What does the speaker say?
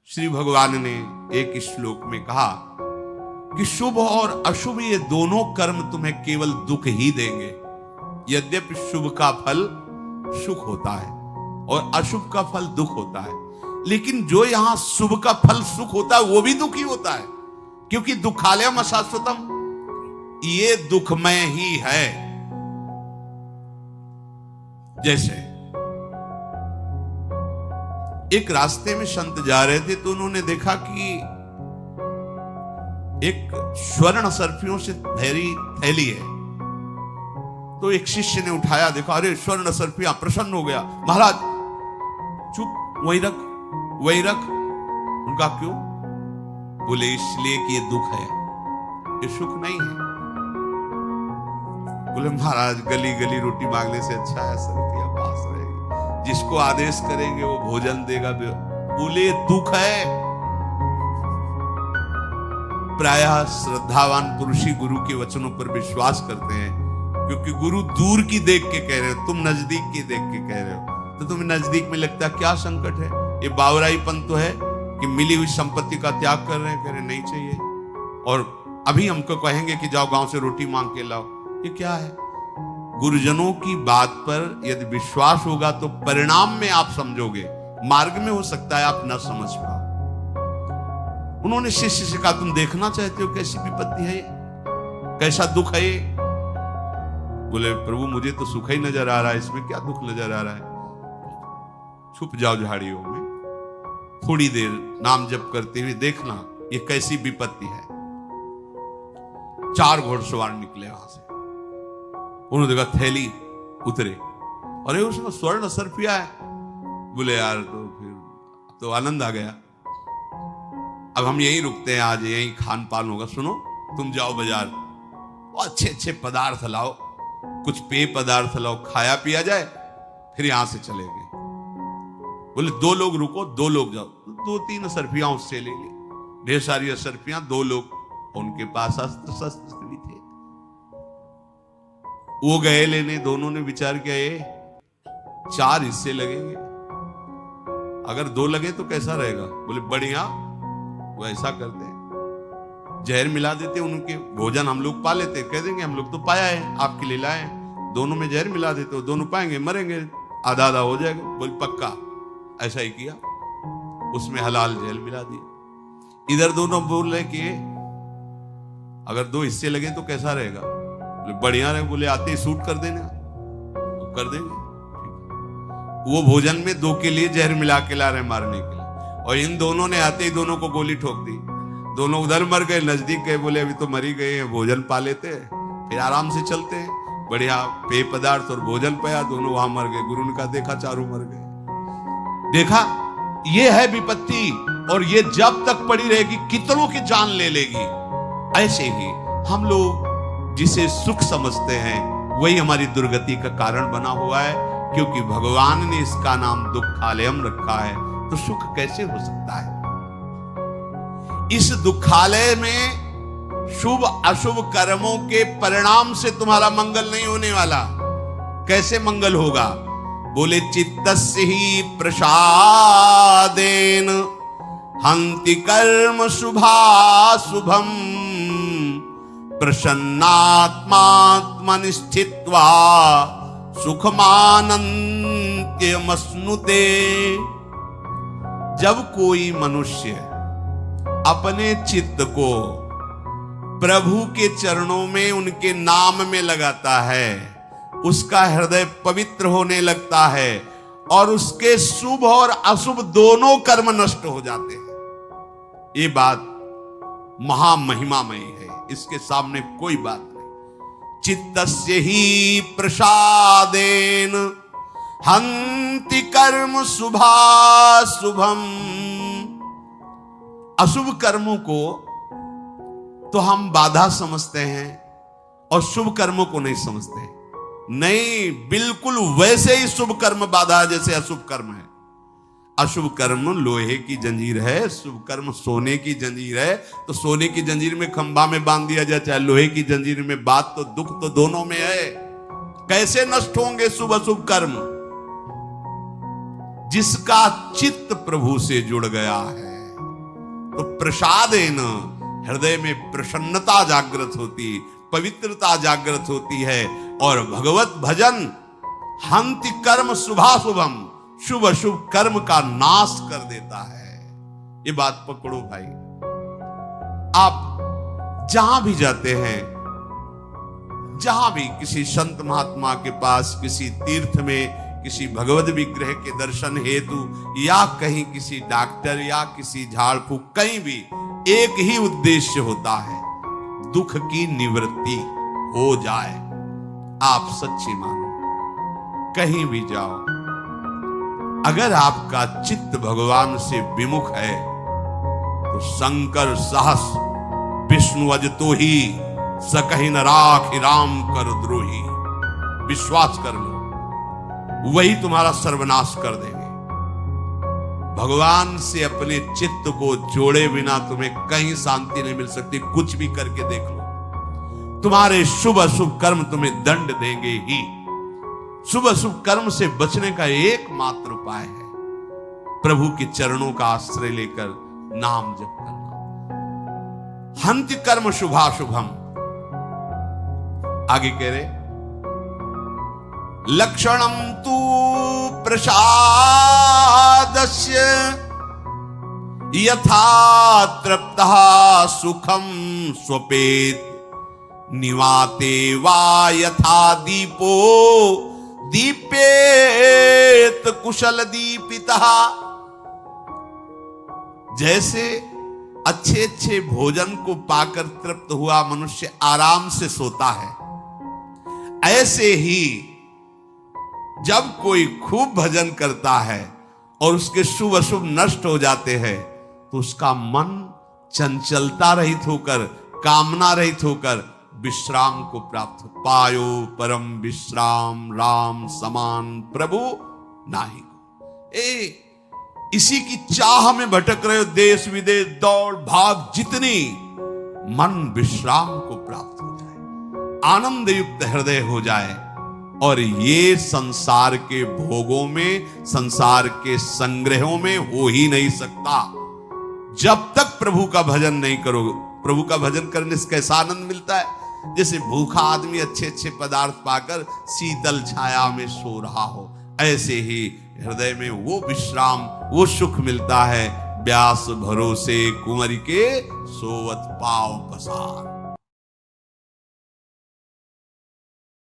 श्री भगवान ने एक श्लोक में कहा कि शुभ और अशुभ ये दोनों कर्म तुम्हें केवल दुख ही देंगे। यद्यपि शुभ का फल सुख होता है और अशुभ का फल दुख होता है, लेकिन जो यहां शुभ का फल सुख होता है वो भी दुख ही होता है, क्योंकि दुखालयम अशाश्वतम, ये दुखमय ही है। जैसे एक रास्ते में संत जा रहे थे तो उन्होंने देखा कि एक स्वर्ण सर्पियों से भरी थैली है। तो एक शिष्य ने उठाया, देखा अरे स्वर्ण सर्पियां, प्रसन्न हो गया। महाराज चुप, वहीं रख वहीं रख। उनका क्यों? बोले इसलिए कि ये दुख है, ये सुख नहीं है। बोले महाराज गली गली रोटी मांगने से अच्छा है सर्पियां पास रहेगी, जिसको आदेश करेंगे वो भोजन देगा। बोले दुख है। प्रायः श्रद्धावान पुरुष ही गुरु के वचनों पर विश्वास करते हैं, क्योंकि गुरु दूर की देख के कह रहे हो, तुम नजदीक की देख के कह रहे हो, तो तुम्हें नजदीक में लगता क्या संकट है? ये बावराईपन तो है कि मिली हुई संपत्ति का त्याग कर रहे हैं, कह रहे नहीं चाहिए, और अभी हमको कहेंगे कि जाओ गांव से रोटी मांग के लाओ। ये क्या है? गुरुजनों की बात पर यदि विश्वास होगा तो परिणाम में आप समझोगे, मार्ग में हो सकता है आप न समझ पाओ। उन्होंने शिष्य से कहा तुम देखना चाहते हो कैसी विपत्ति है ये, कैसा दुख है ये? बोले प्रभु मुझे तो सुख ही नजर आ रहा है, इसमें क्या दुख नजर आ रहा है? छुप जाओ झाड़ियों में, थोड़ी देर नाम जप करते हुए देखना ये कैसी विपत्ति है। 4 घोड़सवार निकले वहां से, उन्होंने देखा थैली, उतरे, अरे उसमें स्वर्ण सर्पिया है। बोले यार तो फिर तो आनंद आ गया, अब हम यहीं रुकते हैं, आज यहीं खान पान होगा। सुनो तुम जाओ बाजार, अच्छे अच्छे पदार्थ लाओ, कुछ पेय पदार्थ लाओ, खाया पिया जाए, फिर यहां से चले गए। बोले 2 लोग रुको, 2 लोग जाओ। 2-3 सर्पियां उससे ले ली, ढेर सारी सर्पियां, 2 लोग, उनके पास अस्त्र शस्त्र भी थे। वो गए लेने, दोनों ने विचार किया ये 4 हिस्से लगेंगे, अगर 2 लगे तो कैसा रहेगा? बोले बढ़िया, वो ऐसा करते हैं, जहर मिला देते, उनके भोजन हम लोग पा लेते, कह देंगे हम लोग तो पाया है, आपके लिए लाए, दोनों में जहर मिला देते हो, दोनों पाएंगे, मरेंगे, आधा आधा हो जाएगा। बोले पक्का। ऐसा ही किया, उसमें हलाल जहर मिला दिया। इधर दोनों बोल रहे कि अगर 2 हिस्से लगे तो कैसा रहेगा? बोले बढ़िया रहे। बोले आते ही सूट कर देना, तो कर देंगे। वो भोजन में 2 के लिए जहर मिला के ला रहे मारने के लिए, और इन दोनों ने आते ही दोनों को गोली ठोक दी। दोनों उधर मर गए, नजदीक गए, बोले अभी तो मरी गए हैं, भोजन पा लेते हैं, फिर आराम से चलते हैं। बढ़िया पेय पदार्थ और भोजन पाया, दोनों वहां मर गए। गुरु ने कहा देखा, चारों मर गए। देखा, ये है विपत्ति, और ये जब तक पड़ी रहेगी कितनों की जान ले लेगी। ऐसे ही हम लोग जिसे सुख समझते हैं वही हमारी दुर्गति का कारण बना हुआ है, क्योंकि भगवान ने इसका नाम दुखालयम रखा है, तो सुख कैसे हो सकता है? इस दुखालय में शुभ अशुभ कर्मों के परिणाम से तुम्हारा मंगल नहीं होने वाला। कैसे मंगल होगा? बोले चित्तस्य ही प्रसादेन हन्ति कर्म शुभाशुभम प्रसन्नात्मात्मनि स्थित्वा सुखमानन्त्यमश्नुते। जब कोई मनुष्य अपने चित्त को प्रभु के चरणों में, उनके नाम में लगाता है, उसका हृदय पवित्र होने लगता है, और उसके शुभ और अशुभ दोनों कर्म नष्ट हो जाते हैं। ये बात महामहिमामयी है, इसके सामने कोई बात नहीं। चित्तस्य ही प्रसादेन हन्ति कर्म शुभाशुभम। अशुभ कर्मों को तो हम बाधा समझते हैं और शुभ कर्मों को नहीं समझते हैं। नहीं, बिल्कुल वैसे ही शुभ कर्म बाधा है जैसे अशुभ कर्म है। अशुभ कर्म लोहे की जंजीर है, शुभ कर्म सोने की जंजीर है। तो सोने की जंजीर में खंभा में बांध दिया जाए, चाहे लोहे की जंजीर में, बात तो दुख तो दोनों में है। कैसे नष्ट होंगे शुभ अशुभ कर्म? जिसका चित्त प्रभु से जुड़ गया है, तो प्रसादेन हृदय में प्रसन्नता जागृत होती, पवित्रता जागृत होती है। और भगवत भजन हंति कर्म शुभाशुभम, शुभ अशुभ कर्म का नाश कर देता है। ये बात पकड़ो भाई। आप जहां भी जाते हैं, जहां भी किसी संत महात्मा के पास, किसी तीर्थ में, किसी भगवत विग्रह के दर्शन हेतु, या कहीं किसी डॉक्टर या किसी झाड़ फूक, कहीं भी एक ही उद्देश्य होता है, दुख की निवृत्ति हो जाए। आप सच्ची मानो, कहीं भी जाओ, अगर आपका चित्त भगवान से विमुख है तो शंकर सहस विष्णु अजतो ही सकहि न राखि राम कर द्रोही। विश्वास कर लो, वही तुम्हारा सर्वनाश कर देंगे। भगवान से अपने चित्त को जोड़े बिना तुम्हें कहीं शांति नहीं मिल सकती। कुछ भी करके देख लो, तुम्हारे शुभ अशुभ कर्म तुम्हें दंड देंगे ही। शुभ अशुभ कर्म से बचने का एकमात्र उपाय है प्रभु के चरणों का आश्रय लेकर नाम जप करना। हंति कर्म शुभाशुभम। आगे कह रहे, लक्षणम तू प्रसादस्य यथा तृप्तः सुखम स्वपेत, निवाते वा यथा दीपो दीपेत कुशल दीपितः। जैसे अच्छे अच्छे भोजन को पाकर तृप्त हुआ मनुष्य आराम से सोता है, ऐसे ही जब कोई खूब भजन करता है और उसके शुभ अशुभ नष्ट हो जाते हैं तो उसका मन चंचलता रहित होकर, कामना रहित होकर विश्राम को प्राप्त हो। पायो परम विश्राम राम समान प्रभु नाही को। इसी की चाह में भटक रहे हो, देश विदेश दौड़ भाग जितनी, मन विश्राम को प्राप्त हो जाए, आनंद युक्त हृदय हो जाए। और ये संसार के भोगों में, संसार के संग्रहों में हो ही नहीं सकता जब तक प्रभु का भजन नहीं करोगे। प्रभु का भजन करने से कैसा आनंद मिलता है, जैसे भूखा आदमी अच्छे अच्छे पदार्थ पाकर शीतल छाया में सो रहा हो, ऐसे ही हृदय में वो विश्राम, वो सुख मिलता है। व्यास भरोसे कुंवर के सोवत पाव पसार।